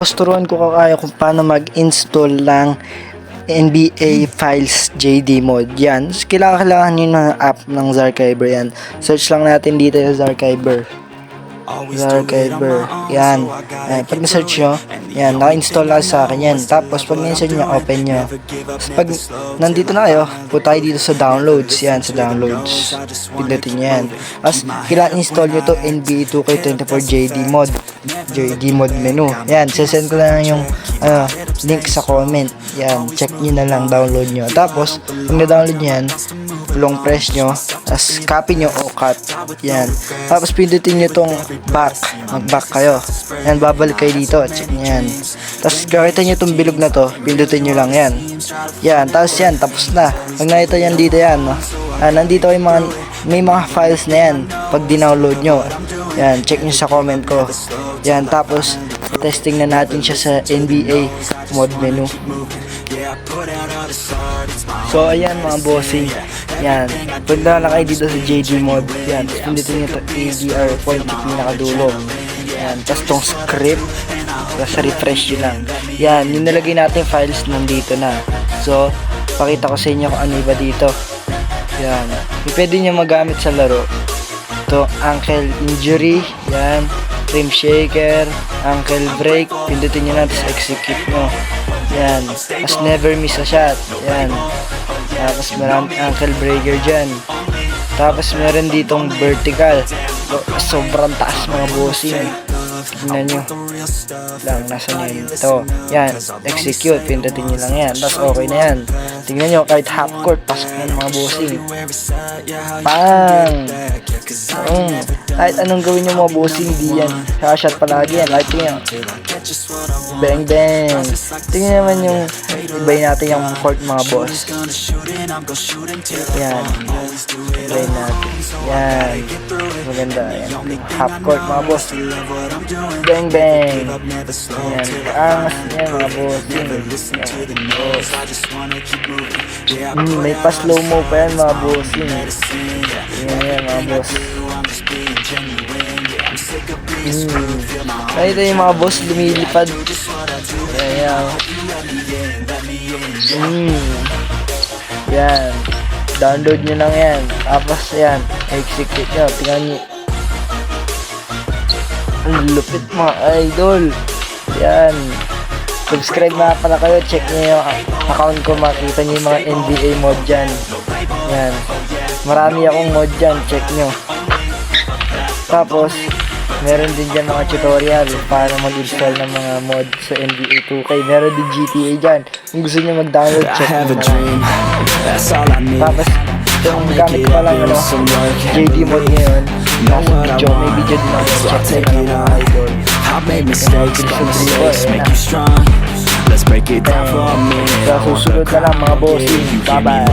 Turuan ko kayo kung paano mag-install ng NBA Files JD Mod. Yan. Kailangan nyo ng app ng Zarchiver yan. Search lang natin dito yung Zarchiver. Zarchiver. Yan. Pag na-search nyo, yan. Naka-install lang sa akin yan. Tapos pag na-install nyo, open nyo. Tapos pag nandito na kayo, punta tayo dito sa downloads. Yan, sa downloads. Pindutin nyo yan. Tapos kailangan install nyo to NBA 2K24 JD Mod. JD Mod menu. Yan, sesend ko lang yung link sa comment. Yan, check nyo na lang, download nyo. Tapos, pag na-download nyo yan, long press nyo, tapos copy nyo o cut. Yan. Tapos pindutin nyo tong back. Mag-back kayo. Yan, babalik kayo dito. Check nyo yan. Tapos kakita nyo tong bilog na to, pindutin nyo lang yan. Yan, tapos yan, tapos na. Pag nakita yan dito yan, no? Nandito yung may mga files na yan. Pag dinownload nyo, yan, check nyo sa comment ko. Yan, tapos testing na natin siya sa NBA mod menu. So ayan mga bossing, yan, punta na kayo dito sa JD mod. Yan, pindutin nyo ito ADR point pinakadulo. Yan, tapos tong script, tapos refresh yun lang. Yan, yung nalagay natin files nandito na. So pakita ko sa inyo kung ano iba dito. Yan, pwede nyo magamit sa laro. Ito, ankle injury, yan, rim shaker, ankle break, pindutin nyo na, tapos execute nyo. Yan, tapos never miss a shot. Yan, tapos meron ankle breaker dyan. Tapos meron ditong vertical. Sobrang taas mga bossing. Tignan nyo lang, nasa nyo yun. Ito, yan, execute, pindutin nyo lang yan. Tapos okay na yan. Tignan nyo, kahit half court, pasok na mga bossing. Bang! Kahit anong gawin nyo mga bossing, di yan. Shot palagi yan, kahit tingnan. Bang bang! Tingnan naman yung ibay natin yung court mga boss. Yan. Ibay natin. Yan. Maganda. Yan. Half court mga boss. Bang bang! Yan. Angas yan mga bossing. May pa slow mo pa yan mga bossing. Yan mga boss. Nakita yung mga boss lumilipad. Ayan. Yan. Download nyo lang yan. Tapos yan, execute nyo. Tingnan nyo. Ang lupit mga idol. Yan. Subscribe na pala kayo. Check nyo yung account ko. Makita nyo yung mga NBA mod dyan. Yan. Marami akong mod dyan. Check nyo. Tapos meron din dyan mga tutorial para mag-install ng mga mod sa NBA 2K. Meron din GTA dyan. Kung gusto nyo mag-download, check nyo na. Tapos yung gamit ko lang JD mod ngayon. Nasa video, may video din ako. Check nyo na mga idol. Let's break it down for a minute. Sa susunod na lang mga bossing. Bye bye.